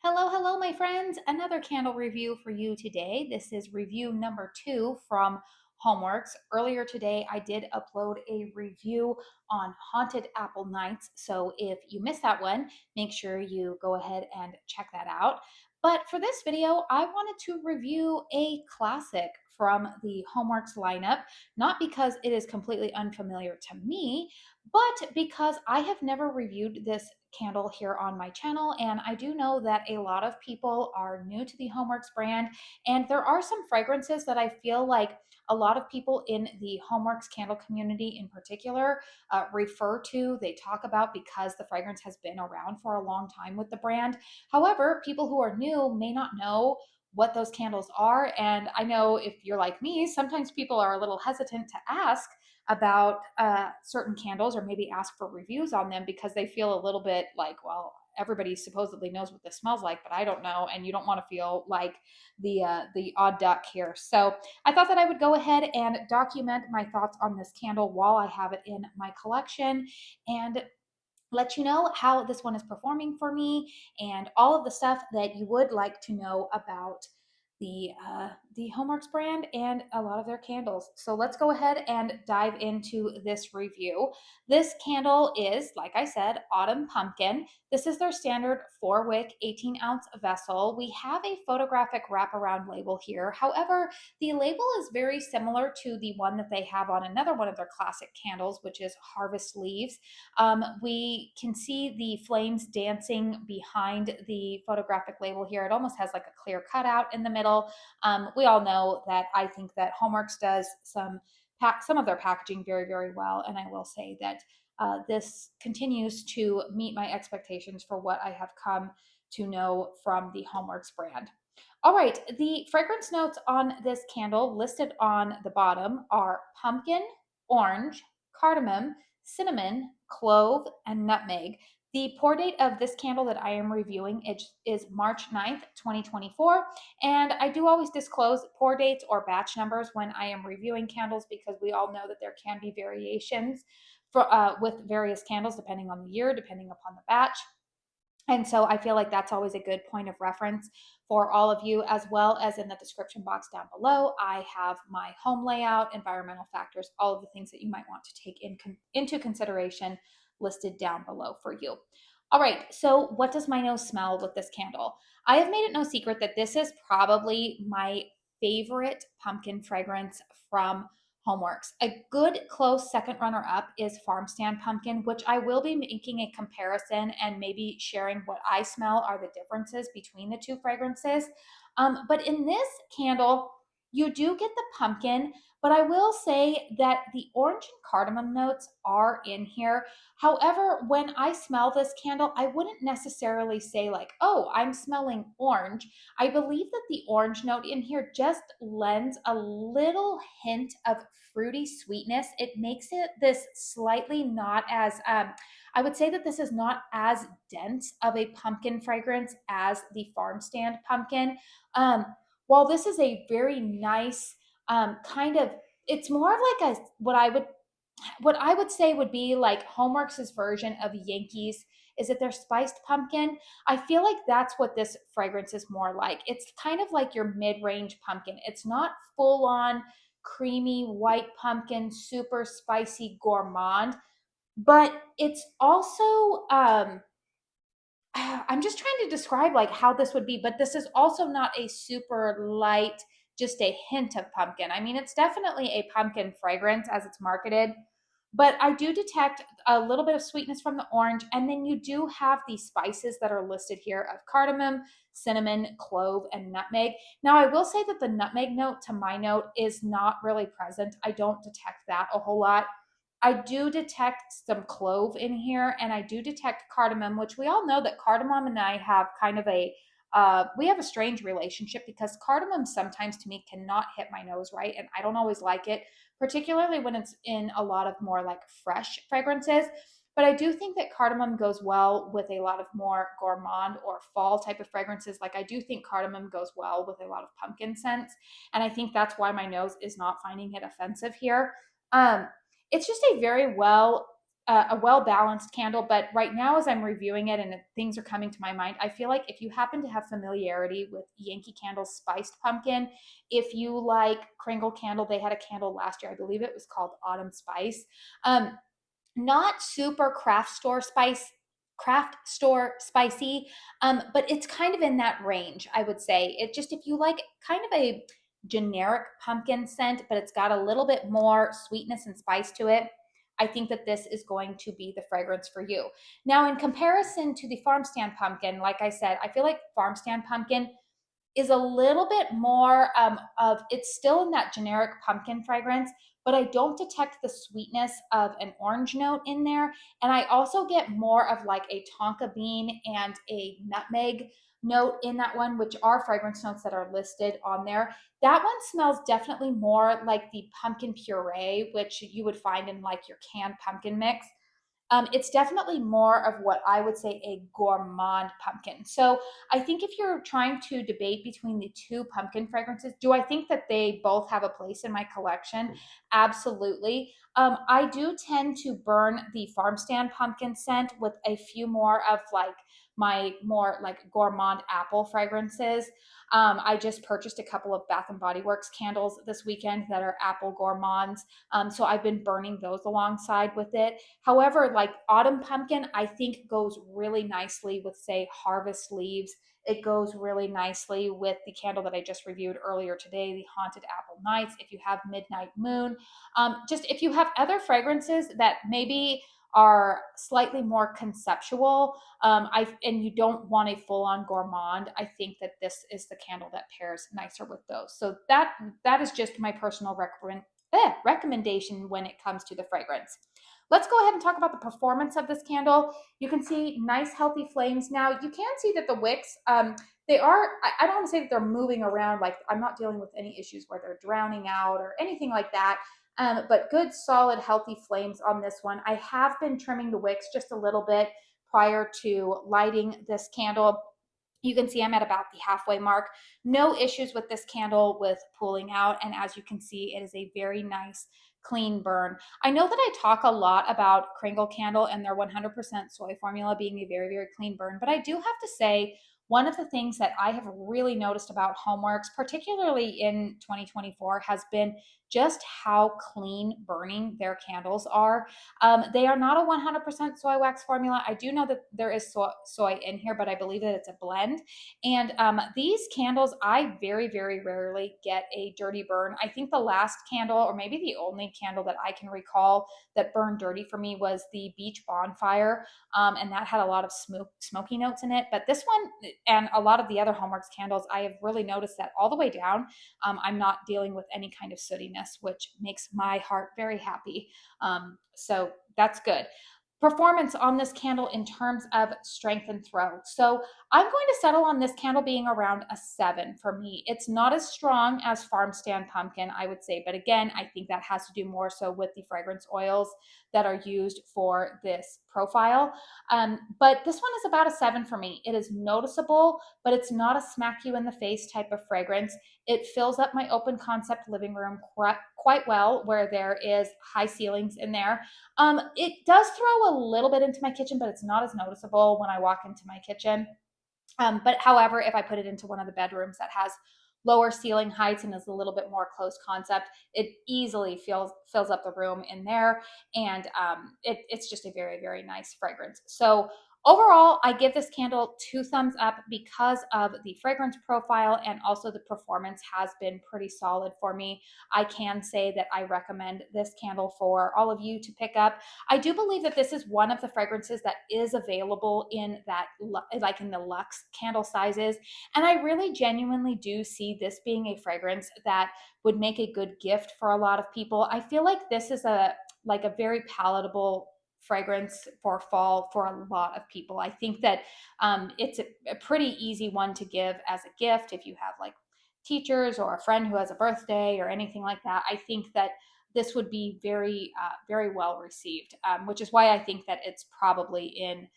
Hello, hello, my friends. Another candle review for you today. This is review number 2 from HOMEWORX. Earlier today, I did upload a review on Haunted Apple Nights. So if you missed that one, make sure you go ahead and check that out. But for this video, I wanted to review a classic from the HOMEWORX lineup, not because it is completely unfamiliar to me, but because I have never reviewed this candle here on my channel. And I do know that a lot of people are new to the HOMEWORX brand. And there are some fragrances that I feel like a lot of people in the HOMEWORX candle community in particular refer to, they talk about because the fragrance has been around for a long time with the brand. However, people who are new may not know what those candles are. And I know if you're like me, sometimes people are a little hesitant to ask about certain candles or maybe ask for reviews on them because they feel a little bit like, well, everybody supposedly knows what this smells like, but I don't know, and you don't want to feel like the odd duck here. So I thought that I would go ahead and document my thoughts on this candle while I have it in my collection and let you know how this one is performing for me and all of the stuff that you would like to know about the HOMEWORX brand and a lot of their candles. So let's go ahead and dive into this review. This candle is, like I said, Autumn Pumpkin. This is their standard 4-wick 18-ounce vessel. We have a photographic wraparound label here. However, the label is very similar to the one that they have on another one of their classic candles, which is Harvest Leaves. We can see the flames dancing behind the photographic label here. It almost has like a clear cutout in the middle. We all know that I think that HOMEWORX does some of their packaging very, very well, and I will say that this continues to meet my expectations for what I have come to know from the HOMEWORX brand. All right, the fragrance notes on this candle listed on the bottom are pumpkin, orange, cardamom, cinnamon, clove, and nutmeg. The pour date of this candle that I am reviewing is March 9th, 2024. And I do always disclose pour dates or batch numbers when I am reviewing candles because we all know that there can be variations with various candles depending on the year, depending upon the batch. And so I feel like that's always a good point of reference for all of you, as well as in the description box down below. I have my home layout, environmental factors, all of the things that you might want to take into consideration listed down below for you. All right, so what does my nose smell with this candle? I have made it no secret that this is probably my favorite pumpkin fragrance from HOMEWORX. A good close second runner up is Farm Stand Pumpkin, which I will be making a comparison and maybe sharing what I smell are the differences between the two fragrances. But in this candle, you do get the pumpkin, but I will say that the orange and cardamom notes are in here. However, when I smell this candle, I wouldn't necessarily say like, oh, I'm smelling orange. I believe that the orange note in here just lends a little hint of fruity sweetness. It makes it this slightly not as, I would say that this is not as dense of a pumpkin fragrance as the Farm Stand Pumpkin. Um, while this is a very nice kind of, it's more of like a what I would say would be like HOMEWORX's version of Yankees. Is it their spiced pumpkin? I feel like that's what this fragrance is more like. It's kind of like your mid-range pumpkin. It's not full on creamy white pumpkin, super spicy gourmand, but it's also I'm just trying to describe like how this would be, but this is also not a super light, just a hint of pumpkin. I mean, it's definitely a pumpkin fragrance as it's marketed, but I do detect a little bit of sweetness from the orange. And then you do have the spices that are listed here of cardamom, cinnamon, clove, and nutmeg. Now, I will say that the nutmeg note to my note is not really present. I don't detect that a whole lot. I do detect some clove in here, and I do detect cardamom, which we all know that cardamom and I have kind of we have a strange relationship because cardamom sometimes to me cannot hit my nose right, and I don't always like it, particularly when it's in a lot of more like fresh fragrances. But I do think that cardamom goes well with a lot of more gourmand or fall type of fragrances. Like I do think cardamom goes well with a lot of pumpkin scents, and I think that's why my nose is not finding it offensive here. Um, it's just a very well a well-balanced candle. But right now, as I'm reviewing it and things are coming to my mind, I feel like if you happen to have familiarity with Yankee Candle's Spiced Pumpkin, if you like Kringle Candle, they had a candle last year, I believe it was called Autumn Spice. Not super craft store spicy, but it's kind of in that range, I would say. It just, if you like kind of a generic pumpkin scent, but it's got a little bit more sweetness and spice to it, I think that this is going to be the fragrance for you. Now, in comparison to the farm stand pumpkin, like I said, I feel like farm stand pumpkin is a little bit more of, it's still in that generic pumpkin fragrance, but I don't detect the sweetness of an orange note in there. And I also get more of like a tonka bean and a nutmeg note in that one, which are fragrance notes that are listed on there. That one smells definitely more like the pumpkin puree, which you would find in like your canned pumpkin mix. It's definitely more of what I would say a gourmand pumpkin. So I think if you're trying to debate between the two pumpkin fragrances, do I think that they both have a place in my collection? Absolutely. I do tend to burn the farm stand pumpkin scent with a few more of like my more like gourmand apple fragrances. I just purchased a couple of Bath and Body Works candles this weekend that are apple gourmands. So I've been burning those alongside with it. However, like autumn pumpkin, I think goes really nicely with, say, harvest leaves. It goes really nicely with the candle that I just reviewed earlier today, the Haunted Apple Nights. If you have Midnight Moon, just if you have other fragrances that maybe are slightly more conceptual, and you don't want a full-on gourmand, I think that this is the candle that pairs nicer with those. So that is just my personal recommendation when it comes to the fragrance. Let's go ahead and talk about the performance of this candle. You can see nice healthy flames. Now you can see that the wicks, they are, I don't want to say that they're moving around, like I'm not dealing with any issues where they're drowning out or anything like that. But good, solid, healthy flames on this one. I have been trimming the wicks just a little bit prior to lighting this candle. You can see I'm at about the halfway mark. No issues with this candle with pulling out. And as you can see, it is a very nice clean burn. I know that I talk a lot about Kringle Candle and their 100% soy formula being a very, very clean burn, but I do have to say, one of the things that I have really noticed about HOMEWORX, particularly in 2024, has been just how clean burning their candles are. They are not a 100% soy wax formula. I do know that there is soy in here, but I believe that it's a blend. And these candles, I very, very rarely get a dirty burn. I think the last candle, or maybe the only candle that I can recall that burned dirty for me, was the Beach Bonfire. And that had a lot of smoky notes in it. But this one and a lot of the other HOMEWORX candles, I have really noticed that all the way down, I'm not dealing with any kind of sootiness, which makes my heart very happy. So that's good. Performance on this candle in terms of strength and throw. So I'm going to settle on this candle being around a 7 for me. It's not as strong as Farm Stand Pumpkin, I would say. But again, I think that has to do more so with the fragrance oils that are used for this profile. But this one is about a 7 for me. It is noticeable, but it's not a smack you in the face type of fragrance. It fills up my open concept living room quite well, where there is high ceilings in there. It does throw a little bit into my kitchen, but it's not as noticeable when I walk into my kitchen. But however, if I put it into one of the bedrooms that has lower ceiling heights and is a little bit more closed concept, it easily fills up the room in there. And it's just a very, very nice fragrance. So overall, I give this candle 2 thumbs up because of the fragrance profile, and also the performance has been pretty solid for me. I can say that I recommend this candle for all of you to pick up. I do believe that this is one of the fragrances that is available in that, like in the luxe candle sizes. And I really genuinely do see this being a fragrance that would make a good gift for a lot of people. I feel like this is a very palatable fragrance for fall for a lot of people. I think that it's a pretty easy one to give as a gift if you have like teachers or a friend who has a birthday or anything like that. I think that this would be very, very well received, which is why I think that it's probably in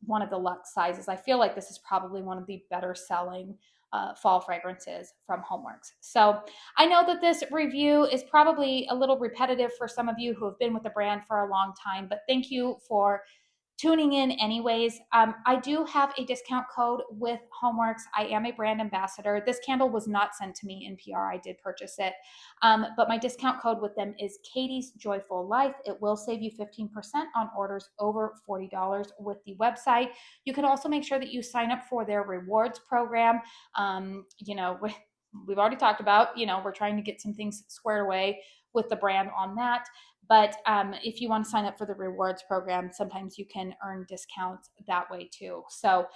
one of the luxe sizes. I feel like this is probably one of the better selling fall fragrances from HOMEWORX. So I know that this review is probably a little repetitive for some of you who have been with the brand for a long time, but thank you for tuning in anyways. I do have a discount code with HOMEWORX. I am a brand ambassador. This candle was not sent to me in PR. I did purchase it. But my discount code with them is Katie's Joyful Life. It will save you 15% on orders over $40 with the website. You can also make sure that you sign up for their rewards program. We've already talked about, we're trying to get some things squared away with the brand on that. But if you want to sign up for the rewards program, sometimes you can earn discounts that way too. So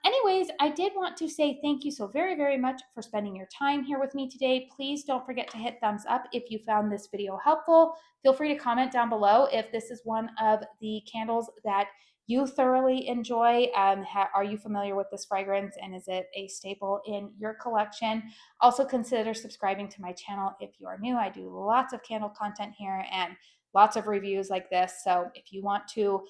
anyways, I did want to say thank you so very, very much for spending your time here with me today. Please don't forget to hit thumbs up if you found this video helpful. Feel free to comment down below if this is one of the candles that you thoroughly enjoy. Are you familiar with this fragrance, and is it a staple in your collection? Also consider subscribing to my channel if you are new. I do lots of candle content here and lots of reviews like this. So if you want to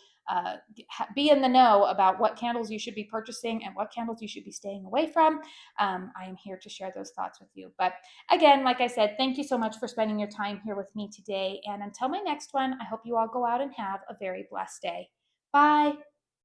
be in the know about what candles you should be purchasing and what candles you should be staying away from, I am here to share those thoughts with you. But again, like I said, thank you so much for spending your time here with me today. And until my next one, I hope you all go out and have a very blessed day. Bye.